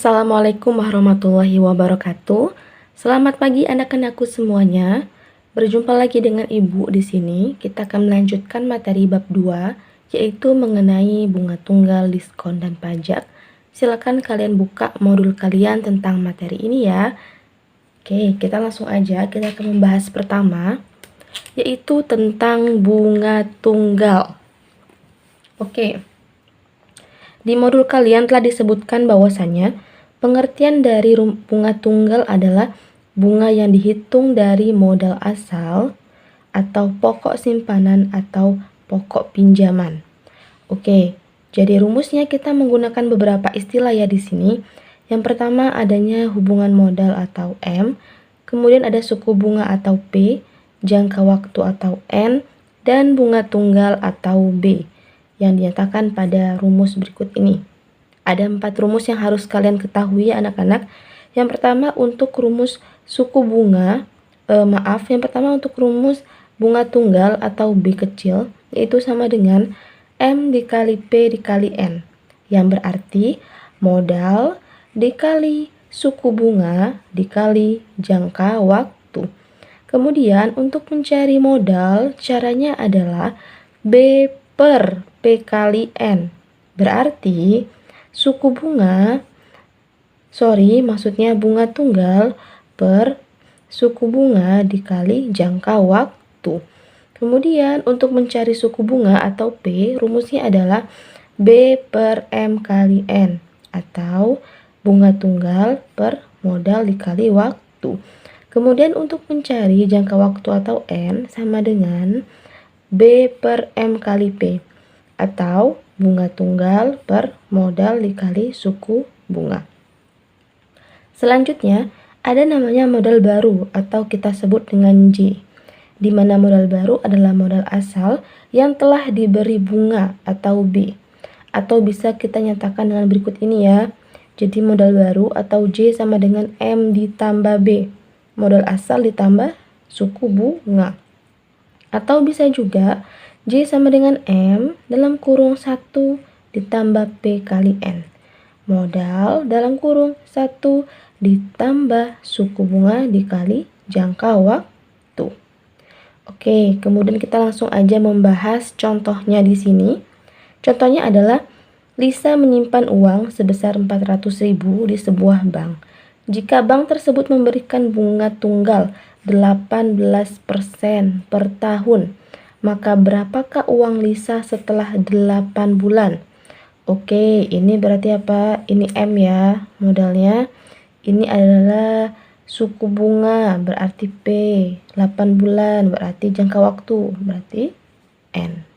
Assalamualaikum warahmatullahi wabarakatuh. Selamat pagi anak-anakku semuanya. Berjumpa lagi dengan Ibu di sini. Kita akan melanjutkan materi bab 2, yaitu mengenai bunga tunggal, diskon, dan pajak. Silakan kalian buka modul kalian tentang materi ini ya. Oke, kita langsung aja. Kita akan membahas pertama, yaitu tentang bunga tunggal. Oke. Di modul kalian telah disebutkan bahwasannya pengertian dari bunga tunggal adalah bunga yang dihitung dari modal asal atau pokok simpanan atau pokok pinjaman. Oke, jadi rumusnya kita menggunakan beberapa istilah ya di sini. Yang pertama adanya hubungan modal atau M, kemudian ada suku bunga atau P, jangka waktu atau N, dan bunga tunggal atau B yang dinyatakan pada rumus berikut ini. Ada 4 rumus yang harus kalian ketahui ya anak-anak. Yang pertama untuk rumus suku bunga, yang pertama untuk rumus bunga tunggal atau B kecil, yaitu sama dengan M dikali P dikali N, yang berarti modal dikali suku bunga dikali jangka waktu. Kemudian untuk mencari modal, caranya adalah B per P kali N. Berarti maksudnya bunga tunggal per suku bunga dikali jangka waktu. Kemudian untuk mencari suku bunga atau P, rumusnya adalah B per M kali N, atau bunga tunggal per modal dikali waktu. Kemudian untuk mencari jangka waktu atau N sama dengan B per M kali P, atau bunga tunggal per modal dikali suku bunga. Selanjutnya, ada namanya modal baru atau kita sebut dengan J, di mana modal baru adalah modal asal yang telah diberi bunga atau B. Atau bisa kita nyatakan dengan berikut ini ya. Jadi modal baru atau J sama dengan M ditambah B. Modal asal ditambah suku bunga. Atau bisa juga J sama dengan M dalam kurung 1 ditambah P kali N. Modal dalam kurung 1 ditambah suku bunga dikali jangka waktu. Oke, kemudian kita langsung aja membahas contohnya di sini. Contohnya adalah Lisa menyimpan uang sebesar 400.000 di sebuah bank. Jika bank tersebut memberikan bunga tunggal 18% per tahun, maka berapakah uang Lisa setelah 8 bulan? Oke, ini berarti apa? Ini M ya, modalnya. Ini adalah suku bunga, berarti P. 8 bulan, berarti jangka waktu, berarti N.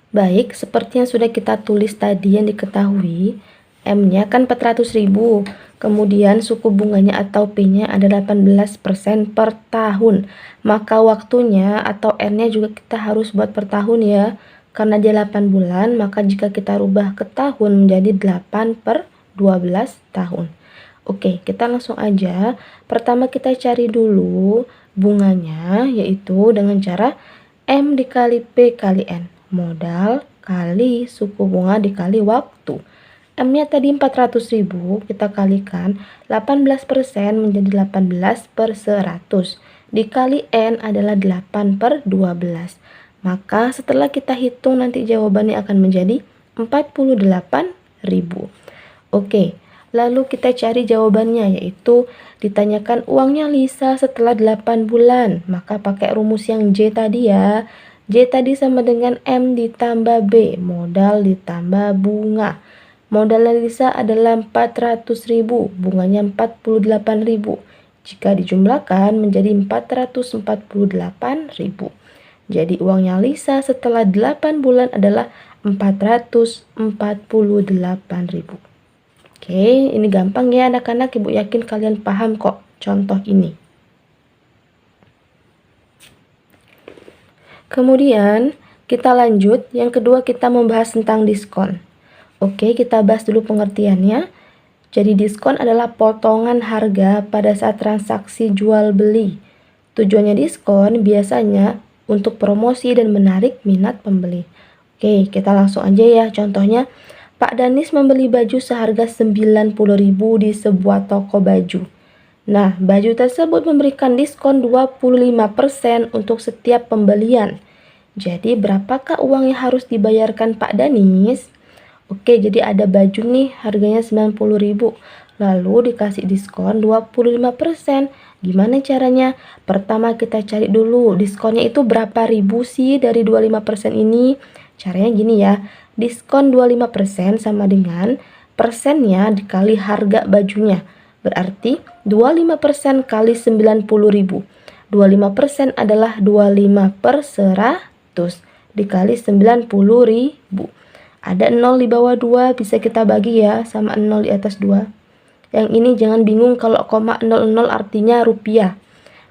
Baik, seperti yang sudah kita tulis tadi yang diketahui, M-nya kan 400.000, kemudian suku bunganya atau P-nya ada 18% per tahun. Maka waktunya atau N-nya juga kita harus buat per tahun ya. Karena dia 8 bulan, maka jika kita rubah ke tahun menjadi 8 per 12 tahun. Oke, kita langsung aja. Pertama kita cari dulu bunganya, yaitu dengan cara M dikali P kali N. Modal kali suku bunga dikali waktu. M-nya tadi 400.000, kita kalikan 18% menjadi 18 per 100. Dikali N adalah 8 per 12. Maka setelah kita hitung nanti jawabannya akan menjadi 48.000. Oke, lalu kita cari jawabannya, yaitu ditanyakan uangnya Lisa setelah 8 bulan. Maka pakai rumus yang J tadi ya. J tadi sama dengan M ditambah B, modal ditambah bunga. Modal Lisa adalah 400.000, bunganya 48.000. Jika dijumlahkan menjadi 448.000. Jadi uangnya Lisa setelah 8 bulan adalah 448.000. Oke, ini gampang ya anak-anak, Ibu yakin kalian paham kok contoh ini. Kemudian kita lanjut, yang kedua kita membahas tentang diskon. Oke, kita bahas dulu pengertiannya. Jadi diskon adalah potongan harga pada saat transaksi jual beli. Tujuannya diskon biasanya untuk promosi dan menarik minat pembeli. Oke, kita langsung aja ya. Contohnya, Pak Danis membeli baju seharga 90.000 di sebuah toko baju. Nah, baju tersebut memberikan diskon 25% untuk setiap pembelian. Jadi, berapakah uang yang harus dibayarkan Pak Danis? Oke, jadi ada baju nih harganya 90.000. Lalu dikasih diskon 25%. Gimana caranya? Pertama kita cari dulu diskonnya itu berapa ribu sih dari 25% ini. Caranya gini ya. Diskon 25% sama dengan persennya dikali harga bajunya. Berarti 25% kali 90.000. 25% adalah 25 per 100 dikali 90.000. Ada 0 di bawah 2, bisa kita bagi ya sama 0 di atas 2. Yang ini jangan bingung kalau koma 00 artinya rupiah.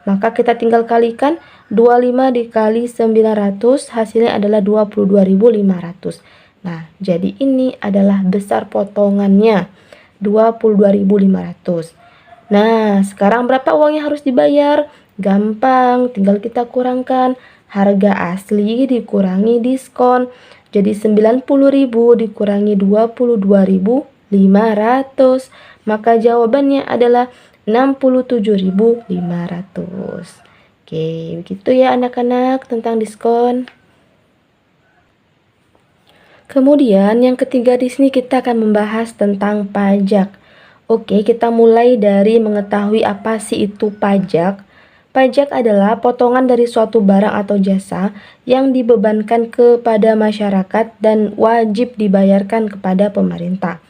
Maka kita tinggal kalikan 25 dikali 900, hasilnya adalah 22.500. Nah, jadi ini adalah besar potongannya, 22.500. Nah, sekarang berapa uang yang harus dibayar? Gampang, tinggal kita kurangkan. Harga asli dikurangi diskon. Jadi 90.000 dikurangi 22.500. Maka jawabannya adalah 67.500. Oke, begitu ya anak-anak tentang diskon. Kemudian yang ketiga di sini kita akan membahas tentang pajak. Oke, kita mulai dari mengetahui apa sih itu pajak. Pajak adalah potongan dari suatu barang atau jasa yang dibebankan kepada masyarakat dan wajib dibayarkan kepada pemerintah.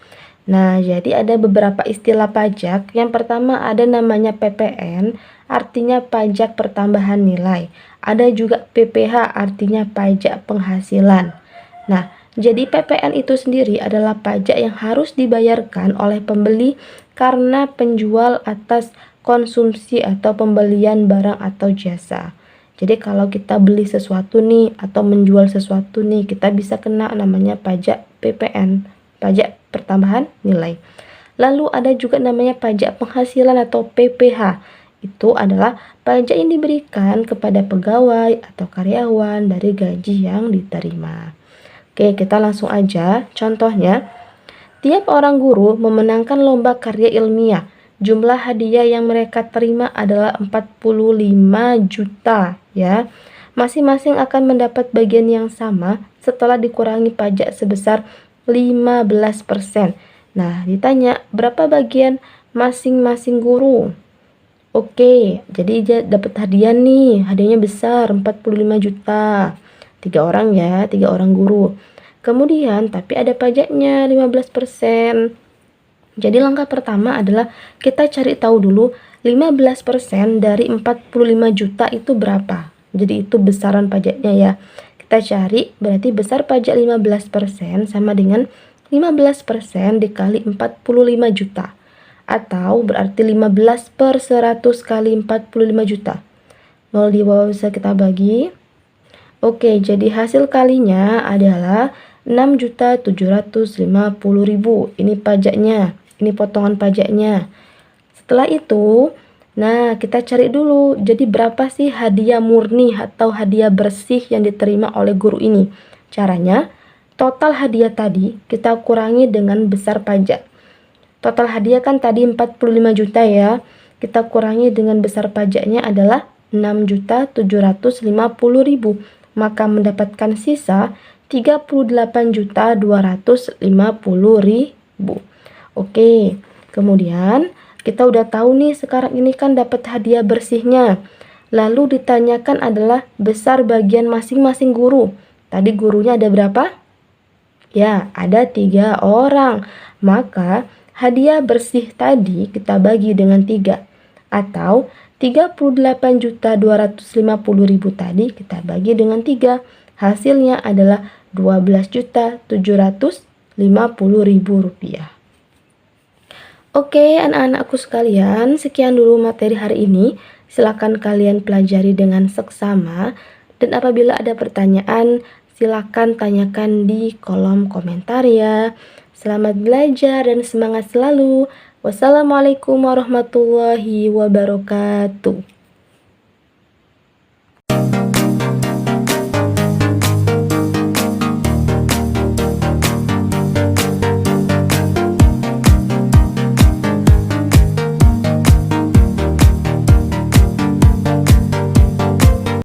Nah, jadi ada beberapa istilah pajak. Yang pertama ada namanya PPN, artinya pajak pertambahan nilai. Ada juga PPH, artinya pajak penghasilan. Nah, jadi PPN itu sendiri adalah pajak yang harus dibayarkan oleh pembeli karena penjual atas konsumsi atau pembelian barang atau jasa. Jadi kalau kita beli sesuatu nih atau menjual sesuatu nih, kita bisa kena namanya pajak PPN, pajak pertambahan nilai. Lalu ada juga namanya pajak penghasilan atau PPH. Itu adalah pajak yang diberikan kepada pegawai atau karyawan dari gaji yang diterima. Oke, kita langsung aja. Contohnya, tiap orang guru memenangkan lomba karya ilmiah. Jumlah hadiah yang mereka terima adalah 45 juta ya. Masing-masing akan mendapat bagian yang sama setelah dikurangi pajak sebesar 15%. Nah, ditanya berapa bagian masing-masing guru? Oke, jadi dia dapat hadiah nih. Hadiahnya besar 45 juta. 3 orang ya, 3 orang guru. Kemudian, tapi ada pajaknya 15%. Jadi langkah pertama adalah kita cari tahu dulu 15% dari 45 juta itu berapa. Jadi itu besaran pajaknya ya. Kita cari berarti besar pajak 15% sama dengan 15% dikali 45 juta. Atau berarti 15 per 100 kali 45 juta. 0 di bawah bisa kita bagi. Oke, jadi hasil kalinya adalah 6.750.000. Ini pajaknya. Ini potongan pajaknya. Setelah itu, nah kita cari dulu. Jadi berapa sih hadiah murni atau hadiah bersih yang diterima oleh guru ini? Caranya, total hadiah tadi kita kurangi dengan besar pajak. Total hadiah kan tadi 45 juta ya. Kita kurangi dengan besar pajaknya adalah 6.750.000. Maka mendapatkan sisa 38.250.000. Oke, kemudian kita udah tahu nih sekarang ini kan dapat hadiah bersihnya. Lalu ditanyakan adalah besar bagian masing-masing guru. Tadi gurunya ada berapa? Ya, ada 3 orang. Maka hadiah bersih tadi kita bagi dengan 3. Atau 38.250.000 tadi kita bagi dengan 3. Hasilnya adalah 12.750.000 rupiah. Oke, anak-anakku sekalian, sekian dulu materi hari ini. Silakan kalian pelajari dengan seksama. Dan apabila ada pertanyaan, silakan tanyakan di kolom komentar ya. Selamat belajar dan semangat selalu. Wassalamualaikum warahmatullahi wabarakatuh.